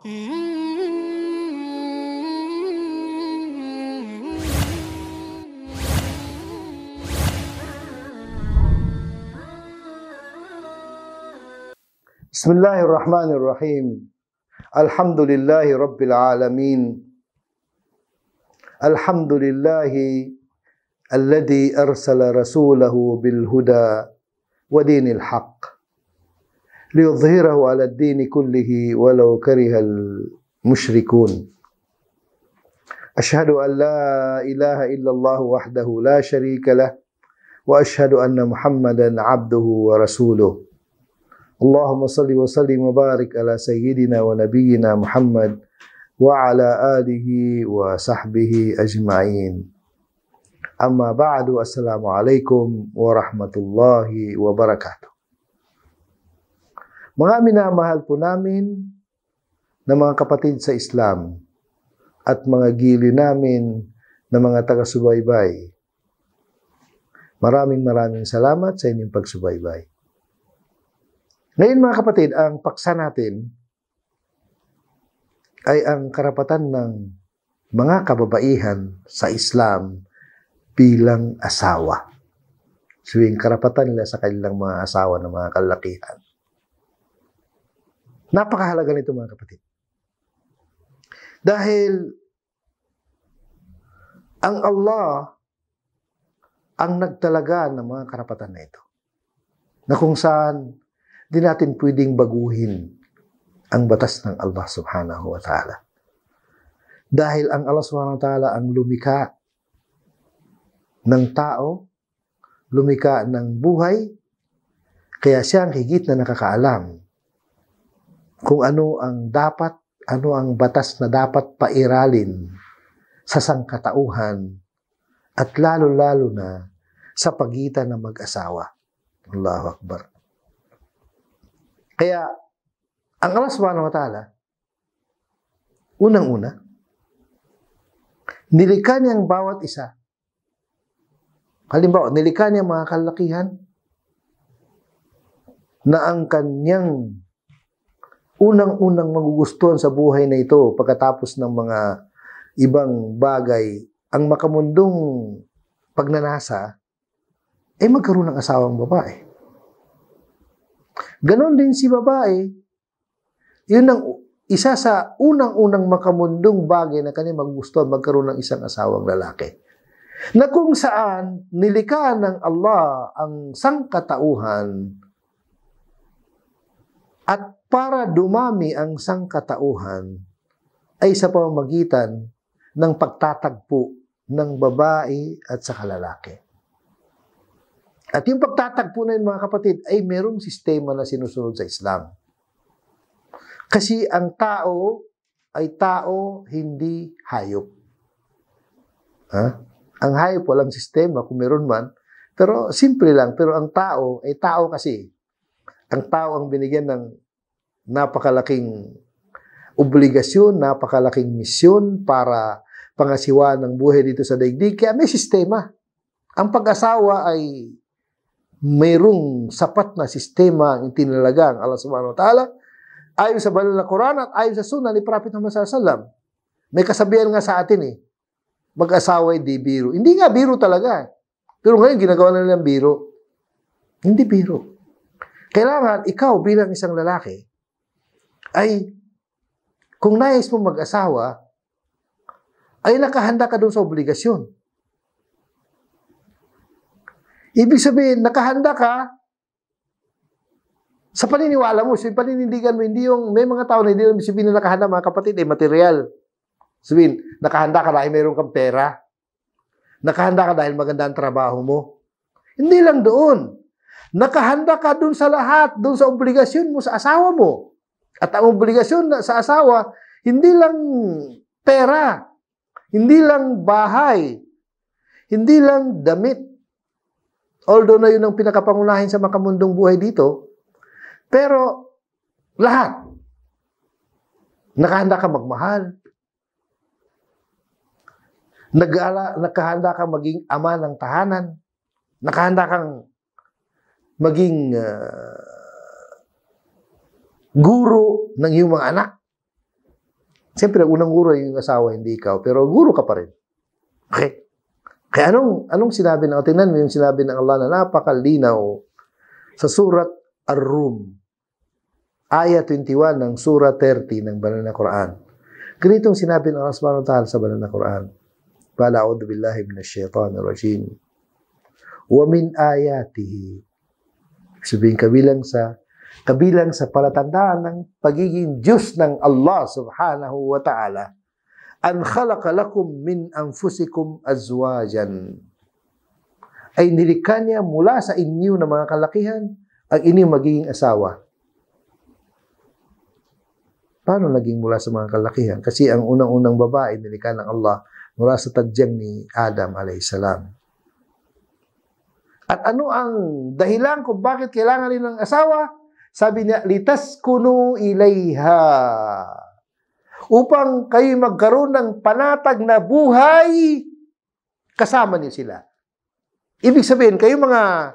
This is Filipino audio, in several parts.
Bismillahirrahmanirrahim. Alhamdulillahi Rabbil Alamin. Alhamdulillahi alladhi arsala rasulahu bil huda wa dinil haqq liyudhhirahu ala ad-dini kullihi walau karihal musyrikun. Ashhadu an la ilaha illallah wahdahu la syarika lah wa ashhadu anna Muhammadan abduhu wa rasuluh. Allahumma salli wa sallim wa barik ala sayyidina wa nabiyyina Muhammad wa ala alihi wa sahbihi ajma'in. Amma ba'du, assalamualaikum warahmatullahi wabarakatuh. Mga minamahal po namin na mga kapatid sa Islam at mga gili namin na mga taga-subaybay, maraming salamat sa inyong pagsubaybay. Ngayon mga kapatid, ang paksa natin ay ang karapatan ng mga kababaihan sa Islam bilang asawa. So yung karapatan nila sa kanilang mga asawa ng mga kalakihan. Napakahalaga nito mga kapatid. Dahil ang Allah ang nagtalaga ng mga karapatan na ito. Na kung saan di natin pwedeng baguhin ang batas ng Allah subhanahu wa ta'ala. Dahil ang Allah subhanahu wa ta'ala ang lumikha ng tao, lumikha ng buhay, kaya siya ang higit na nakakaalam kung ano ang dapat, ano ang batas na dapat pairalin sa sangkatauhan at lalo-lalo na sa pagitan ng mag-asawa. Allahu Akbar. Kaya, ang Allah subhanahu wa ta'ala, unang-una, nilikha niya ang bawat isa. Halimbawa, nilikha niya mga kalakihan na ang kanyang unang-unang magugustuhan sa buhay na ito pagkatapos ng mga ibang bagay, ang makamundong pagnanasa, ay magkaroon ng asawang babae. Ganon din si babae, yun ang isa sa unang-unang makamundong bagay na kanya magugustuhan magkaroon ng isang asawang lalaki. Na kung saan nilikha ng Allah ang sangkatauhan at para dumami ang sangkatauhan ay sa pamamagitan ng pagtatagpo ng babae at sa lalaki. At yung pagtatagpo na yun, mga kapatid, ay merong sistema na sinusunod sa Islam. Kasi ang tao ay tao, hindi hayop. Ha? Ang hayop walang sistema, kung meron man. Pero simple lang. Pero ang tao ay tao kasi. Ang tao ang binigyan ng napakalaking obligasyon, napakalaking misyon para pangasiwaan ng buhay dito sa daigdig. Kaya may sistema. Ang pag-asawa ay mayroong sapat na sistema ang itinalaga ang Allah subhanahu wa ta'ala ayon sa banal na Quran at ayon sa sunnah ni Prophet Muhammad sallallahu alaihi wasallam. May kasabihan nga sa atin mag-asawa ay di biro. Hindi nga biro talaga. Pero ngayon ginagawa na nilang biro. Hindi biro. Kailangan ikaw bilang isang lalaki ay kung nais mo mag-asawa ay nakahanda ka doon sa obligasyon. Ibig sabihin, nakahanda ka sa paniniwala mo. So, yung paninindigan mo, hindi yung, may mga tao na hindi lang sabihin na nakahanda, mga kapatid, material. Sabihin, nakahanda ka dahil mayroon kang pera. Nakahanda ka dahil maganda ang trabaho mo. Hindi lang doon. Nakahanda ka doon sa lahat, doon sa obligasyon mo sa asawa mo. At ang obligasyon sa asawa, hindi lang pera, hindi lang bahay, hindi lang damit. Although na yun ang pinakapangunahin sa makamundong buhay dito, pero lahat. Nakahanda ka magmahal. Nakahanda kang maging ama ng tahanan. Nakahanda kang maging guro ng iyong mga anak. Siyempre, unang guro yung asawa, hindi ikaw, pero guro ka pa rin. Okay? Kaya anong sinabi ng, tingnan mo yung sinabi ng Allah na napakalinaw sa surat Ar-Rum, ayat 21 ng surah 30 ng Banal na Quran. Ganitong sinabi ng Allah subhanahu wa ta'ala sa Banal na Quran. Bala a'udhu billahi minasyaitanir rajim. Wa min ayatihi. Sabihin kabilang sa palatandaan ng pagiging Diyos ng Allah subhanahu wa ta'ala, an khalaqa lakum min anfusikum azwajan. Ay nilikha niya mula sa inyo na mga kalakihan ang inyong magiging asawa. Paano naging mula sa mga kalakihan? Kasi ang unang-unang babae nilikha ng Allah mula sa tadyang ni Adam alayhisalam. At ano ang dahilan kung bakit kailangan nila ng asawa? Sabi niya, litaskunu ilayha. Upang kayo magkaroon ng panatag na buhay, kasama niyo sila. Ibig sabihin, kayo mga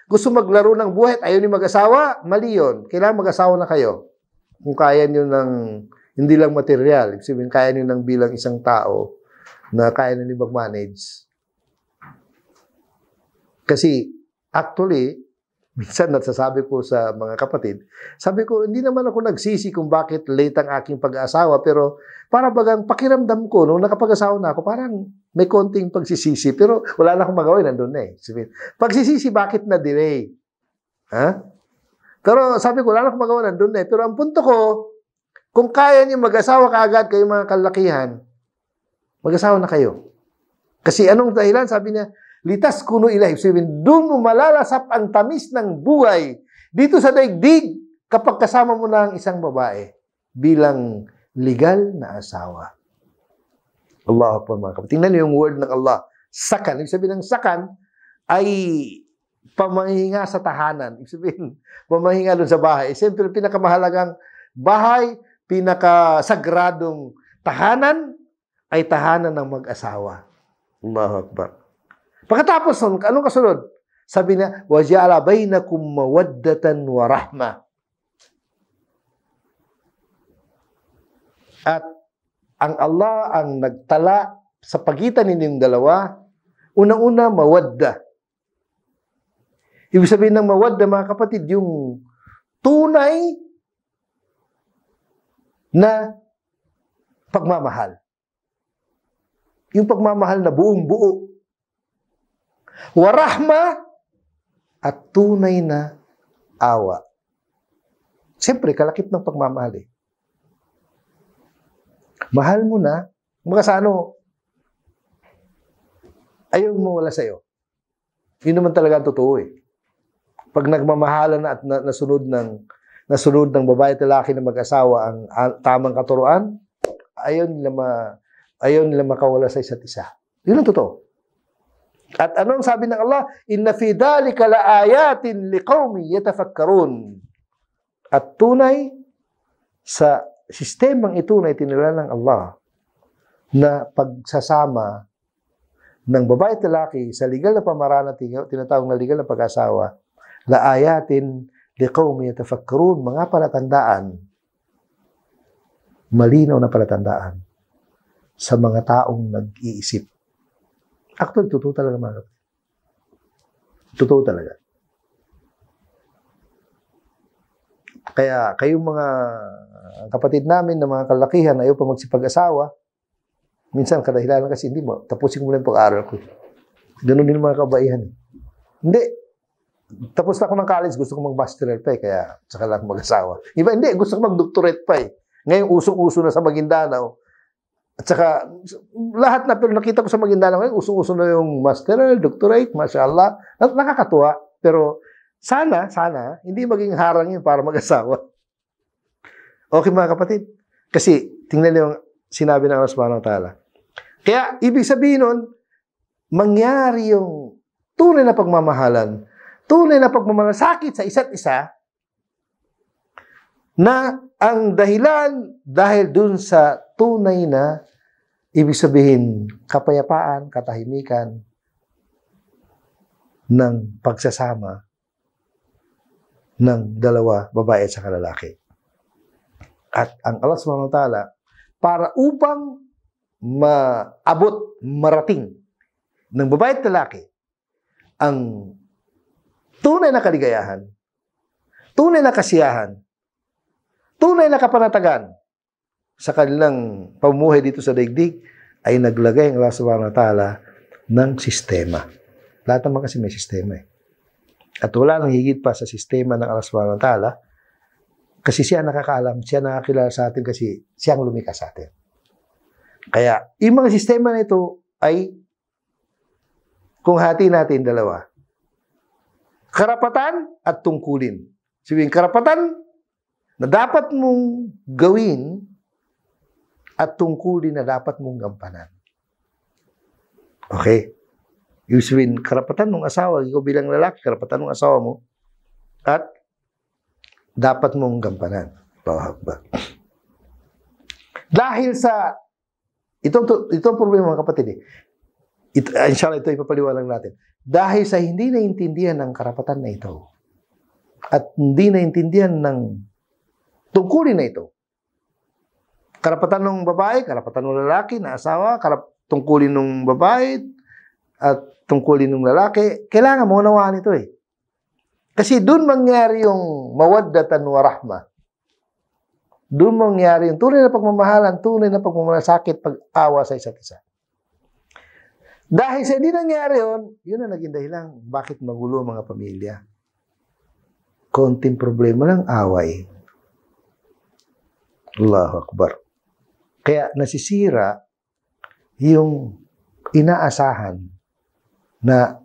gusto maglaro ng buhay at ayaw niyo mag-asawa, mali yun. Kailangan mag-asawa na kayo. Kung kaya niyo ng, hindi lang material, ibig sabihin, kaya niyo ng bilang isang tao na kaya niyo mag-manage. Kasi, actually, minsan nasasabi ko sa mga kapatid, sabi ko, hindi naman ako nagsisi kung bakit late ang aking pag-aasawa, pero para bagang pakiramdam ko, nung nakapag-asawa na ako, parang may konting pagsisisi, pero wala na akong magawin, nandun na eh. Pagsisisi, bakit na-delay? Ha? Pero sabi ko, wala na akong magawa, nandun na eh. Pero ang punto ko, kung kaya niyo mag-asawa kaagad kayo mga kalakihan, mag-asawa na kayo. Kasi anong dahilan? Sabi niya, litas kuno ilahi. Sabihin, doon mo malalasap ang tamis ng buhay dito sa daigdig kapag kasama mo na ang isang babae bilang legal na asawa. Allah po mga kapatid. Tingnan niyo yung word ng Allah. Sakan. Ibig sabihin ng sakan ay pamahinga sa tahanan. Ibig sabihin, pamahinga doon sa bahay. Siyempre, pinakamahalagang bahay, pinakasagradong tahanan ay tahanan ng mag-asawa. Allahu Akbar. Pagkatapos nun, anong kasunod? Sabi niya, وَجَعَلَ بَيْنَكُمْ مَوَدَّةً وَرَحْمَةً. At ang Allah ang nagtala sa pagitan ninyong dalawa, unang-una, mawadda. Ibig sabihin ng mawadda, mga kapatid, yung tunay na pagmamahal. Yung pagmamahal na buong buo. Warahma at tunay na awa. Siyempre, kalakip ng pagmamahal eh. Mahal mo na, makasano, ayaw mo wala sa'yo. Yun naman talaga ang totoo eh. Pag nagmamahalan na at nasunod ng babae at lalaki na mag-asawa ang tamang katuruan, ayaw nila makawala sa isa't isa. Yun ang totoo. At anong sabi ng Allah? Inna fi dhalika laayatin liqaumin yatafakkarun. At tunay sa sistemang ito na itinala ng Allah na pagsasama ng babae at lalaki sa legal na pamaraan na tinatawag na legal na pag-asawa, laayatin liqaumin yatafakkarun, mga palatandaan, malinaw na palatandaan sa mga taong nag-iisip. Actually, totoo talaga mga kapatid. Totoo talaga. Kaya kayong mga kapatid namin na mga kalakihan ayaw pa magsipag-asawa, minsan kadahilan kasi hindi mo, tapusin mo lang pag-aaral ko. Ganun din mga kabaihan. Hindi. Tapos na ako ng college, gusto ko mag-masteral pa eh, kaya saka lang mag-asawa. Iba, hindi, gusto ko mag-doctorate pa eh. Ngayon, usong-uso na sa Maguindanao. At saka, lahat na, pero nakita ko sa Maguindanao ngayon, usong-uso na yung masteral, doctorate, mashallah. Nakakatuwa. Pero, sana, hindi maging harang yun para mag-asawa. Okay mga kapatid? Kasi, tingnan niyo yung sinabi ng Allah subhanahu wa ta'ala. Kaya, ibig sabihin nun, mangyari yung tunay na pagmamahalan, tunay na pagmamalasakit sa isa't isa, na ang dahilan dahil dun sa tunay na, ibig sabihin, kapayapaan, katahimikan ng pagsasama ng dalawa, babae at saka lalaki. At ang Allah subhanahu wa ta'ala, para upang marating ng babae at lalaki ang tunay na kaligayahan, tunay na kasiyahan, tunay na kapanatagan sa kanilang pamumuhay dito sa daigdig, ay naglagay ang Allah subhanahu wa ta'ala ng sistema. Lahat naman kasi may sistema eh. At wala nang higit pa sa sistema ng Allah subhanahu wa ta'ala kasi siya nakakaalam, siya nakakilala sa atin kasi siya ang lumikha sa atin. Kaya, yung mga sistema na ito ay kung hati natin dalawa, karapatan at tungkulin. Sabihin, karapatan na dapat mong gawin at tungkulin na dapat mong gampanan. Okay? Yung sabihin, karapatan ng asawa, ikaw bilang lalaki, karapatan ng asawa mo, at dapat mong gampanan. Dahil sa, itong problema mga kapatid, inshallah ito ipapaliwanag natin. Dahil sa hindi naintindihan ng karapatan na ito, at hindi naintindihan ng tungkulin na ito, karapatan ng babae, karapatan ng lalaki na asawa, tungkulin ng babae, at tungkulin ng lalaki, kailangan mo unawaan ito eh. Kasi doon mangyari yung mawaddatan wa rahma. Doon mangyari yung tunay na pagmamahalan, tunay na pagmamalasakit, pag-awa sa isa't isa. Dahil sa hindi nangyari yun ang naging dahilan bakit magulo ang mga pamilya. Konting problema lang, away. Allahu Akbar. Kaya nasisira yung inaasahan na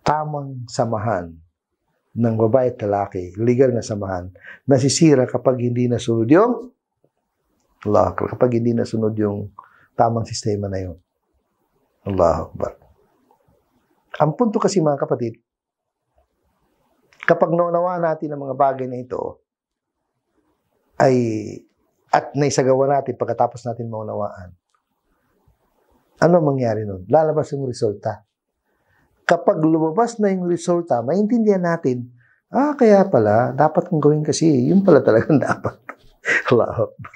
tamang samahan ng babae at lalaki, legal na samahan, nasisira kapag hindi nasunod yung Allahu Akbar, kapag hindi nasunod yung tamang sistema na yun. Allahu Akbar. Ang punto kasi mga kapatid, kapag naunawa natin ang mga bagay na ito, at naisagawa natin pagkatapos natin maunawaan, ano mangyari nun? Lalabas yung resulta. Kapag lumabas na yung resulta, maintindihan natin, kaya pala, dapat kong gawin kasi, yun pala talagang dapat. Allahu Akbar.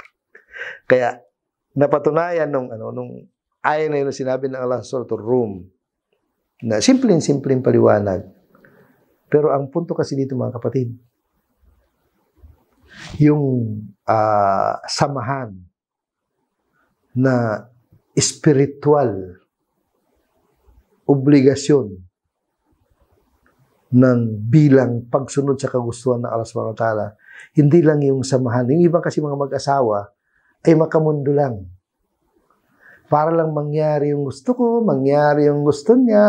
Kaya, napatunayan nung ayon na yun sinabi ng Allah sa Suratul Rum, na simpleng paliwanag. Pero ang punto kasi dito mga kapatid, yung samahan na spiritual obligasyon ng bilang pagsunod sa kagustuhan ng Allah subhanahu wa ta'ala, hindi lang yung samahan. Yung ibang kasi mga mag-asawa ay makamundo lang. Para lang mangyari yung gusto ko, mangyari yung gusto niya,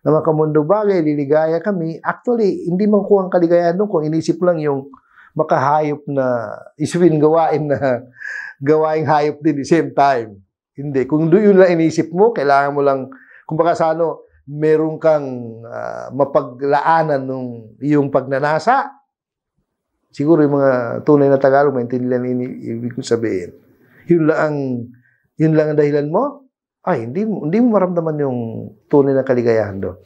na makamundo bagay, liligaya kami. Actually, hindi makukuha ang kaligayahan doon kung inisip lang yung makahayop na isipin gawain na gawaing hayop din the same time. Hindi. Kung doon yun lang inisip mo, kailangan mo lang, kung baka sa meron kang mapaglaanan ng iyong pagnanasa, siguro yung mga tunay na Tagalog, maintindihan ibig ko sabihin. Yun lang ang dahilan mo, hindi mo maramdaman yung tunay na kaligayahan doon.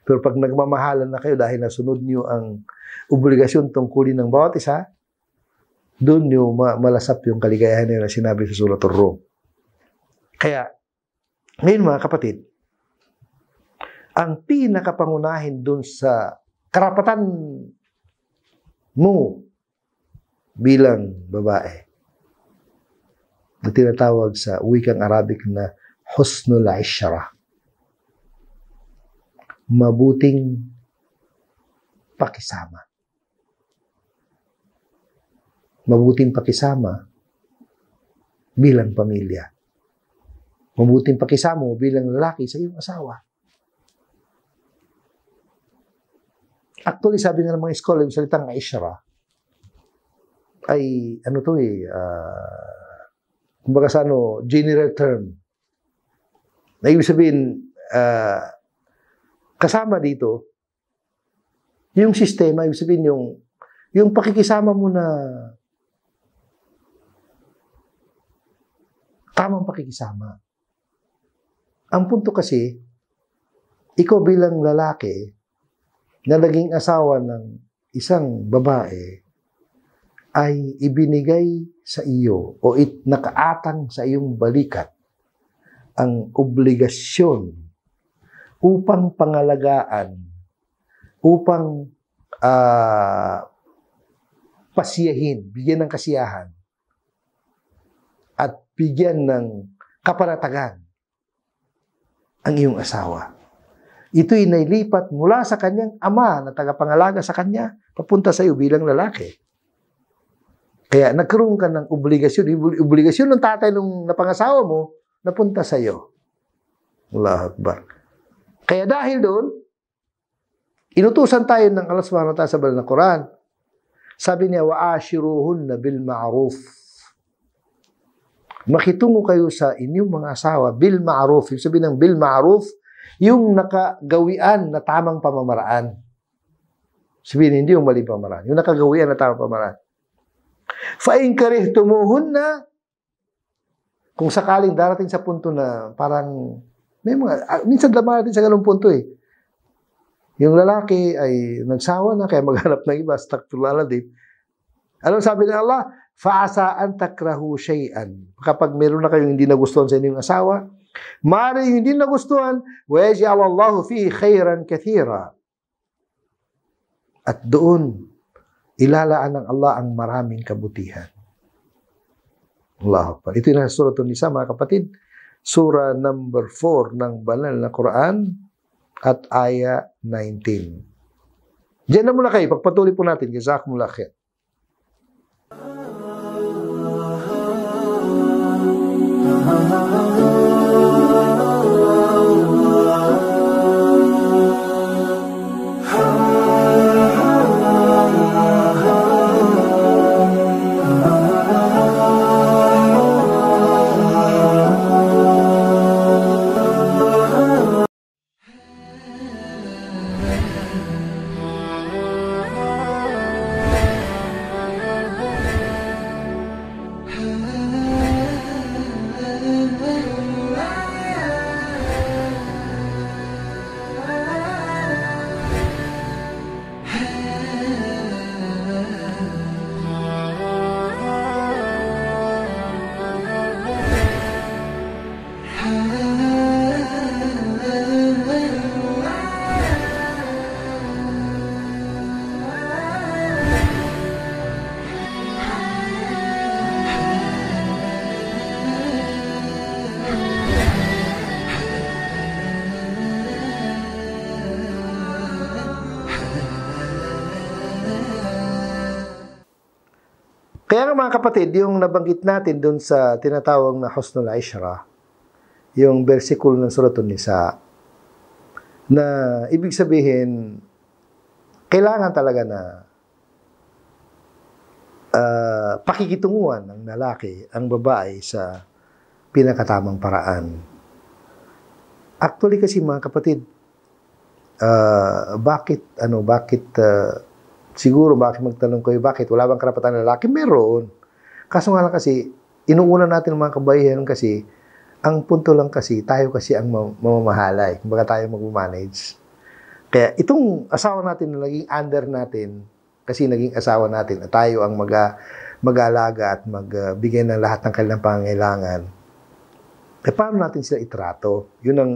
Pero pag nagmamahalan na kayo dahil nasunod niyo ang obligasyon tungkulin ng bawat isa, doon niyo malasap yung kaligayahan nila sinabi sa Suratul Rum. Kaya, ngayon mga kapatid, ang pinakapangunahin doon sa karapatan mo bilang babae, na tinatawag sa wikang Arabic na husnul ishra. Mabuting pakisama. Mabuting pakisama bilang pamilya. Mabuting pakisama mo bilang lalaki sa iyong asawa. Actually, sabi nga ng mga scholar, yung salitang ishra ay kumbaga sa general term. Na ibig sabihin, kasama dito, yung sistema, ibig sabihin yung pakikisama mo na tamang pakikisama. Ang punto kasi, ikaw bilang lalaki na naging asawa ng isang babae, ay ibinigay sa iyo o nakaatang sa iyong balikat ang obligasyon upang pangalagaan, upang pasiyahin, bigyan ng kasiyahan, at bigyan ng kapanatagan ang iyong asawa. Ito'y nailipat mula sa kanyang ama na tagapangalaga sa kanya, papunta sa iyo bilang lalaki. Kaya nagkaroon ka ng obligasyon. Obligasyon ng tatay nung napangasawa mo, napunta sa iyo. Allahu Akbar. Kaya dahil doon, inutusan tayo ng Allah Subhanahu wa Ta'ala sa banal na Quran. Sabi niya, wa'ashiruhunna bil ma'ruf. Makitungo kayo sa inyong mga asawa bil ma'ruf. Yung sabi ng bil ma'ruf, yung nakagawian na tamang pamamaraan. Sabihin, hindi yung mali pamamaraan. Yung nakagawian na tamang pamamaraan. Fa'in karihtumuhunna, kung sakaling darating sa punto na parang, may mga, minsan dumarating sa ganung punto eh. Yung lalaki ay nagsawa na, kaya maghanap ng iba, astaghfirullah din. Ano sabi ng Allah? Fa'asa an takrahu shay'an. Kapag meron na kayong hindi nagustuhan sa inyong asawa, maaaring hindi nagustuhan, wa yaj'alallahu fihi khairan kathira. At doon, ilalaan ng Allah ang maraming kabutihan. Allahu Akbar. Ito yung nasa Surah An-Nisa, mga kapatid. Surah number 4 ng banal na Quran at aya 19. Diyan na muna kayo. Pagpatuloy po natin. Jazakumullah khair. Kaya nga mga kapatid, yung nabanggit natin dun sa tinatawag na Husnul Ishra, yung versikulo ng Surah An-Nisa, na ibig sabihin, kailangan talaga na pakikitunguhan ng lalaki, ang babae sa pinakatamang paraan. Actually kasi mga kapatid, siguro bakit magtanong kayo, bakit wala bang karapatan ng lalaki? Meron. Kaso nga lang kasi, inuuna natin mga kabayan kasi, ang punto lang kasi, tayo kasi ang mamamahalay. Kumbaga tayo mag-manage. Kaya itong asawa natin na naging under natin, kasi naging asawa natin, at tayo ang mag-alaga at magbigay ng lahat ng kanilang pangangailangan. Eh, paano natin sila itrato? Yun ang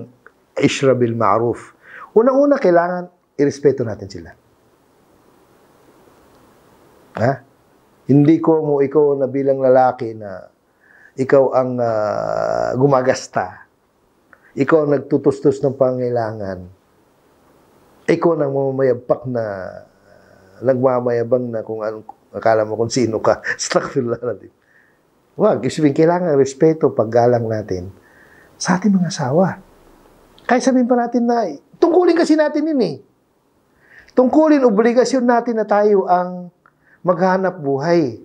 ishra bil ma'ruf. Unang-una, kailangan irespeto natin sila. Ha? Hindi ko mo ikaw na bilang lalaki na ikaw ang gumagasta. Ikaw ang nagtutustos ng pangailangan. Ikaw ang mamamayabak na nagmamayabang na kung anong akala mo kung sino ka. Astaghfirullah natin. Wag, isipin, kailangan respeto, paggalang natin sa ating mga asawa. Kaya sabihin pa natin na, tungkulin kasi natin yun eh. Tungkulin, obligasyon natin na tayo ang maghanap buhay.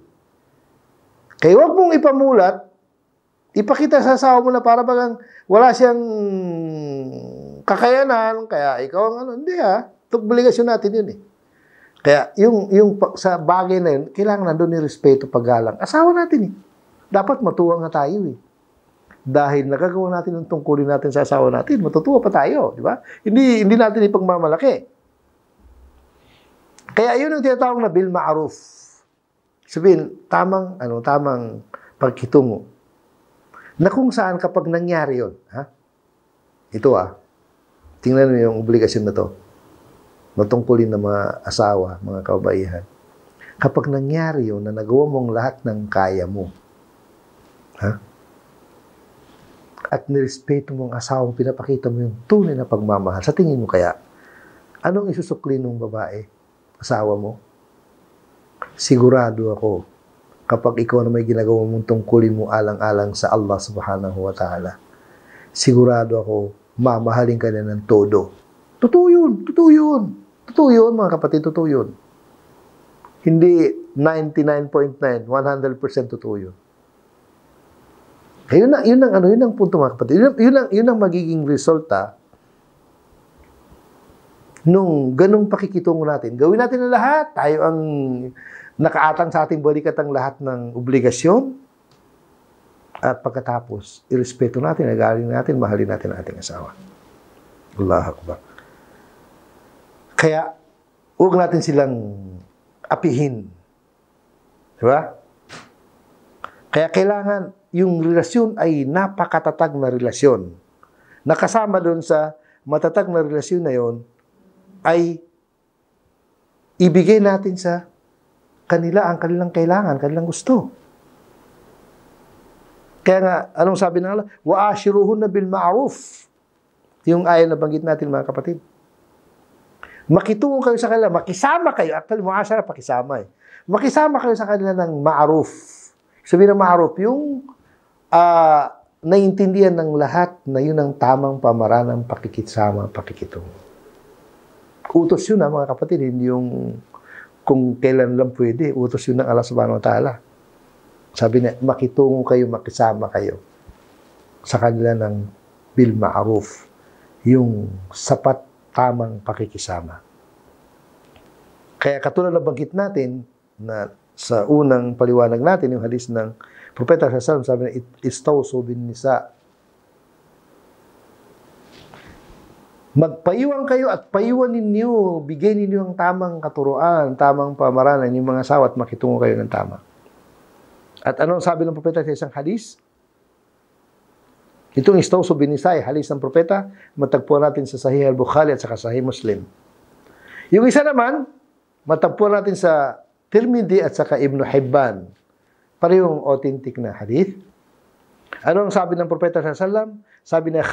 Kaya huwag mong ipamulat, ipakita sa asawa mo na para bagang wala siyang kakayanan, kaya ikaw ang ano. Hindi ha, ito obligasyon natin yun eh. Kaya yung sa bagay na yun, kailangan nandun yung respeto, paggalang. Asawa natin eh. Dapat matuwa nga tayo eh. Dahil nagagawa natin yung tungkulin natin sa asawa natin, matutuwa pa tayo, di ba? Hindi natin ipagmamalaki. Kaya yun ang tinatawag na bil ma'ruf. Sabihin, tamang pagkitungo. Na kung saan kapag nangyari yun, ito tingnan mo yung obligasyon na to. Matungkulin ng mga asawa, mga kababaihan. Kapag nangyari yun, na nagawa mong lahat ng kaya mo, at nirespeto mong asawa mo, pinapakita mo yung tunay na pagmamahal, sa tingin mo kaya, anong isusukli ng babae, asawa mo? Sigurado ako, kapag ikaw na may ginagawa mong tungkulin mo alang-alang sa Allah subhanahu wa ta'ala, sigurado ako, mamahalin ka na ng todo. Totoo yun, totoo yun. Totoo yun, mga kapatid, totoo yun. Hindi 99.9, 100% totoo yun. Yun ang punto, mga kapatid. Yun ang magiging resulta nung ganung pakikitungo natin. Gawin natin ang lahat. Tayo ang nakaatang sa ating balikat ang lahat ng obligasyon. At pagkatapos, irespeto natin, agaling natin, mahalin natin ang ating asawa. Allahu Akbar. Kaya, huwag natin silang apihin. Diba? Kaya kailangan, yung relasyon ay napakatatag na relasyon. Nakasama doon sa matatag na relasyon na yon ay ibigay natin sa kanila ang kanilang kailangan, kanilang gusto. Kaya nga, anong sabi ng Allah? وَآشِرُهُنَّ بِالْمَعْرُوفِ. Yung ayaw na banggit natin, mga kapatid. Makitungo kayo sa kanila, makisama kayo. Actually, mu'ashara, pakisama Makisama kayo sa kanila ng ma'ruf. Sabihin ng ma'ruf, yung naiintindihan ng lahat na yun ang tamang pamaranang pakikisama, pakikitungo. Utos yun mga kapatid, hindi yung kung kailan lang pwede. Utos yun ng Allah subhanahu wa ta'ala. Sabi niya, makitungo kayo, makisama kayo sa kanila ng bil ma'ruf, yung sapat tamang pakikisama. Kaya katulad na banggit natin na sa unang paliwanag natin, yung hadis ng Propeta sallallahu alaihi wasallam, sabi niya, istawsu bin nisa. Magpayuan kayo at payuan ninyo, bigay ninyo ang tamang katuruan, tamang pamaranan yung mga asawa at makitungo kayo ng tama. At anong sabi ng propeta sa isang hadis? Itong istawsu bin nisa, hadis ng propeta, matagpuan natin sa Sahih al-Bukhari at saka Sahih Muslim. Yung isa naman, matagpuan natin sa Tirmidhi at saka Ibn Hibban. Parehong authentic na hadith. Anong sabi ng propeta sallallahu alaihi wasallam? Sabi na,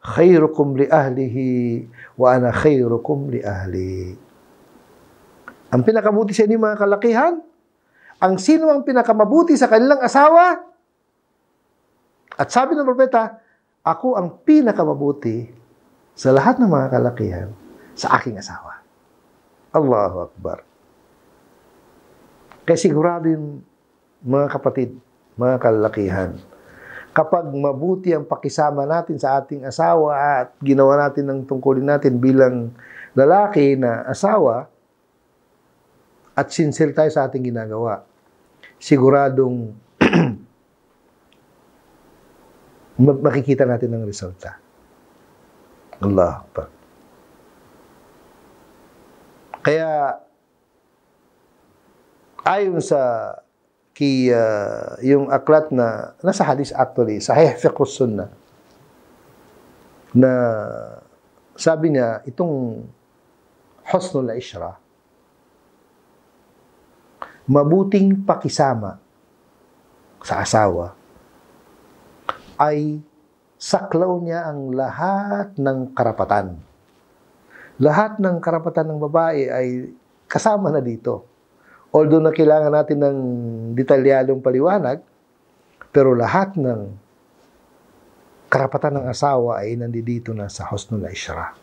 khairukum li ahlihi wa ana khairukum li ahli. Ang pinakabuti sa inyo mga kalakihan, ang sino ang pinakamabuti sa kanilang asawa? At sabi ng propeta, ako ang pinakamabuti sa lahat ng mga kalakihan sa aking asawa. Allahu Akbar. Kaya sigurado yung mga kapatid, mga kalalakihan, kapag mabuti ang pakisama natin sa ating asawa at ginawa natin ng tungkulin natin bilang lalaki na asawa at sincere tayo sa ating ginagawa, siguradong makikita natin ang resulta. Allah Akbar. Kaya ayon sa yung aklat na nasa hadis actually, Sahih Fiqh Sunnah, na sabi niya, itong husnul ishra, mabuting pakisama sa asawa, ay saklaw niya ang lahat ng karapatan. Lahat ng karapatan ng babae ay kasama na dito. Although na kailangan natin ng detalyadong paliwanag, pero lahat ng karapatan ng asawa ay nandito na sa husnul ishra.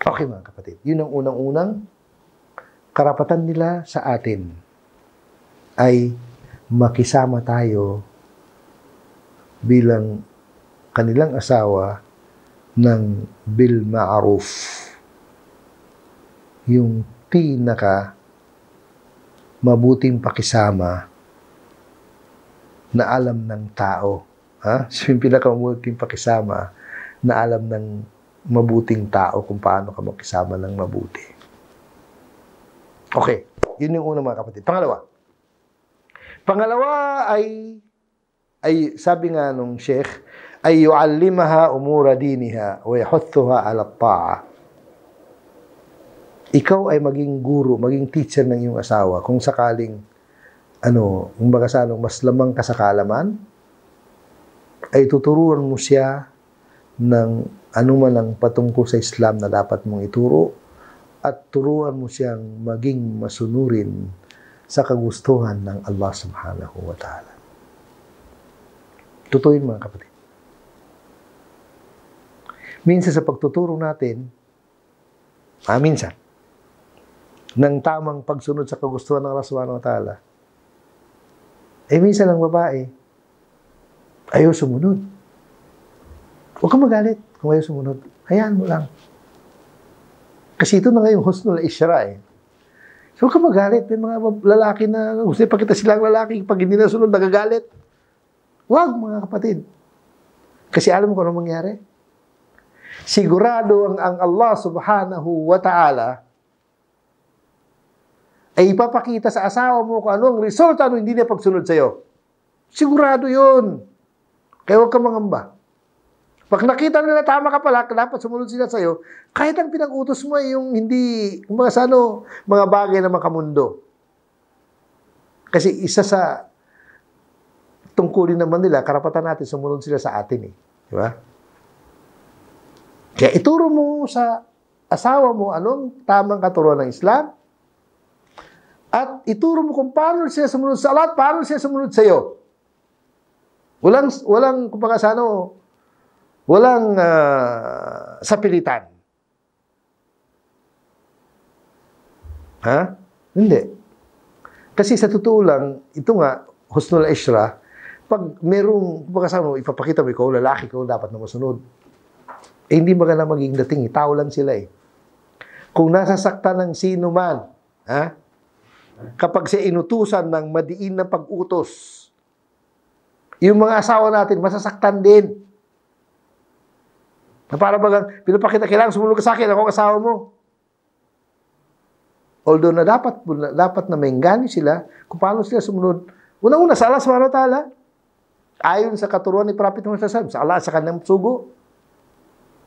Okay mga kapatid, yun ang unang-unang karapatan nila sa atin ay makisama tayo bilang kanilang asawa ng bil ma'ruf. Yung pinaka mabuting pakisama na alam ng tao. Yung pinakamabuting pakisama na alam ng mabuting tao kung paano ka makisama ng mabuti. Okay, yun yung una mga kapatid. Pangalawa ay sabi nga nung sheikh, ay yu'allimaha umura diniha wa yahuthuha ala ta'a. Ikaw ay maging guro, maging teacher ng iyong asawa kung sakaling mas lamang ka sa kaalaman, ay tuturuan mo siya ng anuman ang patungkol sa Islam na dapat mong ituro at turuan mo siyang maging masunurin sa kagustuhan ng Allah subhanahu wa ta'ala. Tutuin mga kapatid. Minsan sa pagtuturo natin, minsan, ng tamang pagsunod sa kagustuhan ng Allah subhanahu wa ta'ala, minsan ang babae, ayaw sumunod. Huwag kang magalit kung ayaw sumunod. Hayaan mo lang. Kasi ito na nga yung husnul ishra So huwag kang magalit. May mga lalaki na gusto ipakita silang lalaki pag hindi na sunod, nagagalit. Huwag mga kapatid. Kasi alam mo kung ano mangyari? Sigurado ang Allah subhanahu wa ta'ala ay ipapakita sa asawa mo kung ano ang resulta nung hindi niya pagsunod sa'yo. Sigurado yun. Kaya huwag kang mangamba. Pag nakita nila tama ka pala, dapat sumunod sila sa'yo, kahit ang pinag-utos mo ay yung hindi, mga bagay na makamundo. Kasi isa sa tungkulin naman nila, karapatan natin sumunod sila sa atin Di ba? Kaya ituro mo sa asawa mo anong tamang katuruan ng Islam at ituro mo kung paano siya sumunod sa Allah at paano siya sumunod sa iyo. Walang sapilitan. Ha? Hindi. Kasi sa totoo lang, ito nga, husnul ishra, pag merong, ipapakita mo, ikaw lalaki, ikaw dapat na masunod. Hindi maganda maging dating. Tao lang sila Kung nasasaktan ng sino man, kapag siya inutusan ng madiin na pag-utos, yung mga asawa natin, masasaktan din. Na para bagang, pinapakita, kailangan sumunod ka sa akin, ako ang asawa mo. Although na dapat na maingganyo sila, kung paano sila sumunod. Unang-una, sa Allah subhanahu wa ta'ala, ayon sa katuruan ni Prophet Muhammad sallallahu alaihi wasallam, sa Allah, sa kanyang sugo.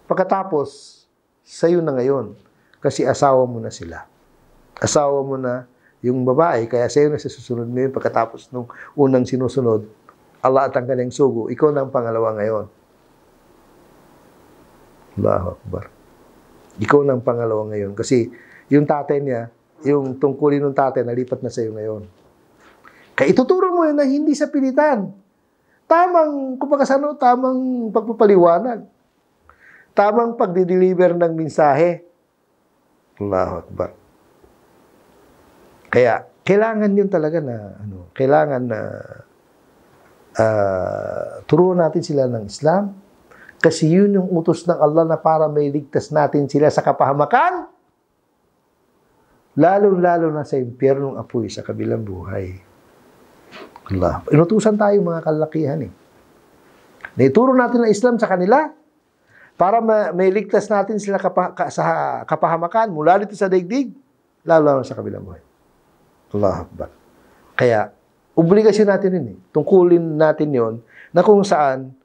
Pagkatapos, sa'yo na ngayon, kasi asawa mo na sila. Asawa mo na yung babae, kaya sa'yo na sa susunod ngayon, pagkatapos nung unang sinusunod, Allah at ang kanyang sugo, ikaw na ang pangalawa ngayon. Allahu Akbar. Ikaw na ang pangalawa ngayon. Kasi yung tatay niya, yung tungkulin ng tatay, nalipat na sa'yo ngayon. Kaya ituturo mo yun na hindi sa pilitan. Tamang pagpapaliwanag. Tamang pagdi-deliver ng mensahe. Allahu Akbar. Kaya, kailangan yun talaga na, turuan natin sila ng Islam. Kasi yun yung utos ng Allah na para may ligtas natin sila sa kapahamakan. Lalo-lalo na sa impyernong apoy sa kabilang buhay. Allah. Inutusan tayo mga kalakihan Naituro natin ang Islam sa kanila para may ligtas natin sila sa kapahamakan mula dito sa daigdig, lalo-lalo sa kabilang buhay. Allah Akbar. Kaya, obligasyon natin yun Tungkulin natin yon na kung saan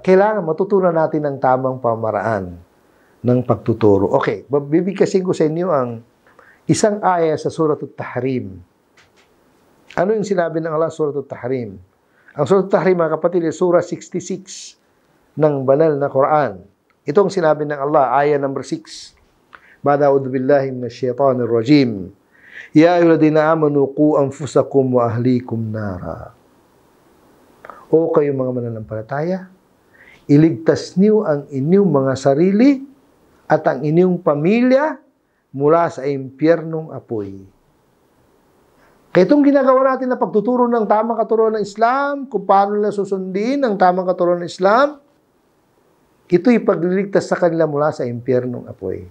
kailangan matutunan natin ang tamang pamaraan ng pagtuturo. Okay, bibigkasin ko sa inyo ang isang aya sa Surah At-Tahrim. Ano yung sinabi ng Allah Surah At-Tahrim? Ang Surah At-Tahrim, mga kapatid, Surah 66 ng banal na Quran. Ito ang sinabi ng Allah, aya number 6. Ba'udhu billahi minasyaitanir rajim. Ya ayyuhalladhina amanu qu anfusakum wa ahlikum nara. O kayo mga mananampalataya, iligtas niyo ang inyong mga sarili at ang inyong pamilya mula sa impyernong apoy. Kaya itong ginagawa natin na pagtuturo ng tamang katuruan ng Islam, kung paano nila susundin ang tamang katuruan ng Islam, ito'y pagliligtas sa kanila mula sa impyernong apoy.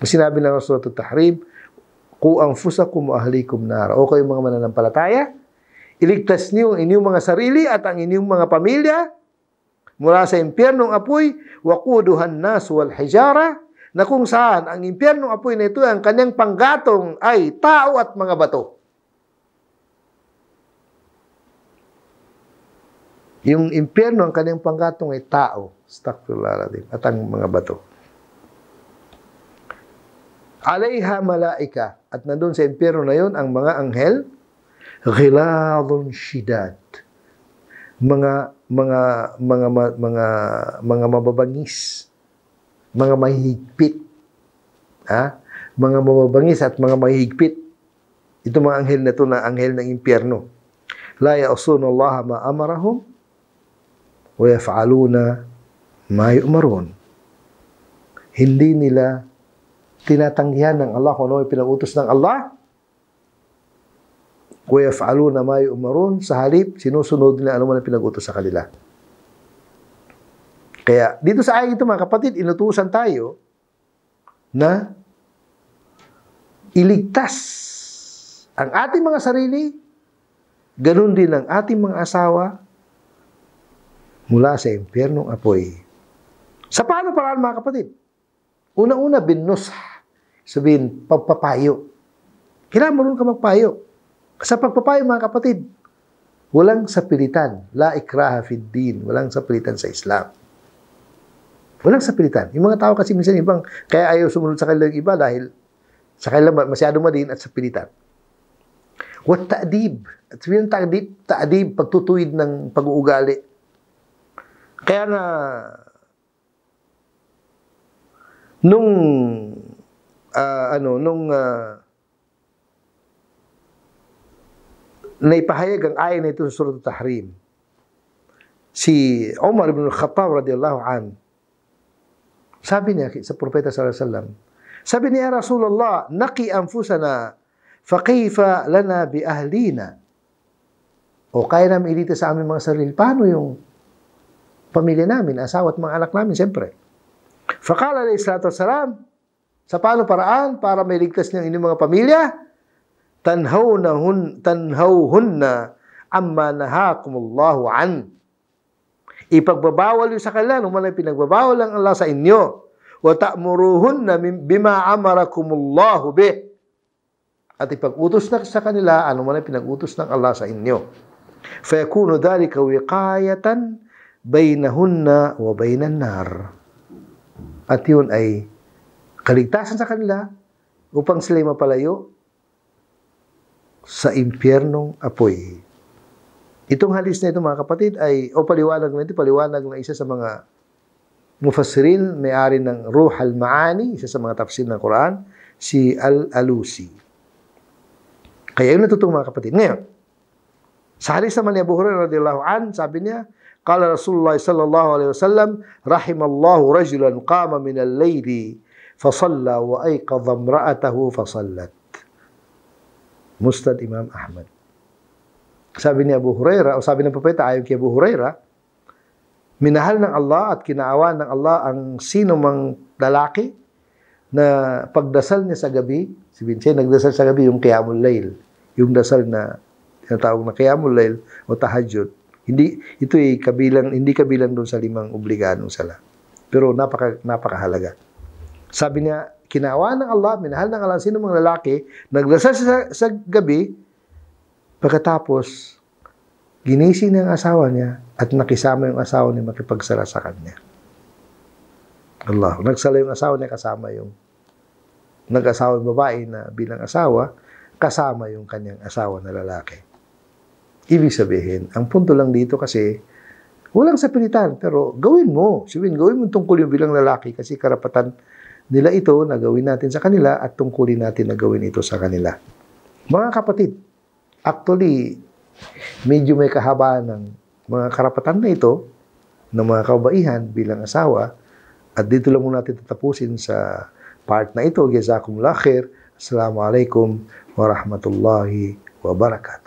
Sinabi ng Surah At-Tahrim, Qu anfusakum wa ahlikum nara. O kayo mga mananampalataya, iligtas niyo ang inyong mga sarili at ang inyong mga pamilya mula sa impyernong apoy, waquduhan nas wal hijara, na kung saan ang impyernong apoy na ito, ang kanyang panggatong ay tao at mga bato. Yung impyerno, ang kanyang panggatong ay tao, at ang mga bato. Alayha malaika, at nandun sa impyerno na yun, ang mga anghel, ghiladun shidad, mga mababangis, mga mahihigpit, mga mababangis at mga mahihigpit. Ito mga anghel na ito na anghel ng impyerno. La ya'suna Allah ma amarahum wa yaf'aluna ma yu'marun. Hindi nila tinatanggihan ng Allah kung ano ay pinag-utos ng Allah. Wa yaf'aluna ma yu'marun. Sa halip, sinusunod nila ano man ang pinag-utos sa kanila. Kaya, dito sa ayat ito mga kapatid, inutusan tayo na iligtas ang ating mga sarili, ganun din ang ating mga asawa mula sa impyernong apoy. Sa paano paraan mga kapatid? Una-una, binusah. Sabihin, pagpapayo. Kailangan marunong ka magpayo. Sa pagpapayo mga kapatid, walang sapilitan. La ikraha fid din. Walang sapilitan sa Islam. Walang sapilitan. Yung mga tao kasi minsan ibang, kaya ayaw sumunod sa kanilang iba dahil sa kanilang masyadong madin at sapilitan. Wat ta'dib. At sabihin ta'dib, pagtutuwid ng pag-uugali. Kaya nga, naipahayag ang ayon na ito sa Surah At-Tahrim, si Umar ibn al-Khattab radiyallahu anhu, sabi niya sa Propeta sallallahu alaihi wasallam, sabi niya, Rasulullah, naqi anfusana, faqayfa lana bi ahlina. O kaya namin ilita sa aming mga sarili, paano yung pamilya namin, asawa at mga anak namin, siyempre. Faqala alayhi salatu wassalam, sa paano paraan para may ligtas ng inyong mga pamilya? Tanhawhunna amma nahakumullahu an. Ipagbabawal yung sa kanila, nung man ay pinagbabawal ang Allah sa inyo. Wa ta'muruhunna bima amarakumullahu bih. At ipag-utos na sa kanila, ano man ay pinag-utos ng Allah sa inyo. Fayakunu dhalika wiqayatan bainahunna wa bainan nar. At yun ay kaligtasan sa kanila upang sila'y mapalayo sa impyernong apoy. Itong halis na ito mga kapatid ay, paliwanag na ito, paliwanag na isa sa mga mufassirin, may-ari ng Ruh al-Maani, isa sa mga tafsir ng Quran, si Al-Alusi. Kaya yun natutong mga kapatid. Ngayon, sa halis naman ni Abu Hurairah radhiyallahu anhu, sabi niya, qala Rasulullah sallallahu alaihi wasallam, rahimallahu rajulan qama min al-layli fasalla wa ayqadha imra'atahu fasallat. Musnad Imam Ahmad. Sabi ni Abu Hurairah, o sabi ng propeta ayon kay Abu Hurairah, minahal ng Allah at kinaawa ng Allah ang sino mang lalaki na pagdasal niya sa gabi, si Vincent nagdasal sa gabi yung Qiyamul Layl, yung dasal na tinatawag na Qiyamul Layl o tahajjud. Hindi kabilang doon sa 5 obligadong sala. Pero napakahalaga. Sabi niya, kinaawa ng Allah, minahal ng Allah sino mang lalaki, nagdasal sa gabi, pagkatapos, ginising niya ang asawa niya at nakisama yung asawa niya makipagsala sa kanya. Allah, nagsala yung asawa niya kasama yung nag-asawa ng babae na bilang asawa, kasama yung kanyang asawa na lalaki. Ibig sabihin, ang punto lang dito kasi, walang sapilitan, pero gawin mo. Gawin mo tungkol yung bilang lalaki kasi karapatan nila ito na gawin natin sa kanila at tungkulin natin na gawin ito sa kanila. Mga kapatid, actually, medyo may kahabaan ng mga karapatan na ito ng mga kababaihan bilang asawa at dito lang muna natin tatapusin sa part na ito. Jazakumullah khair. Assalamualaikum warahmatullahi wabarakatuh.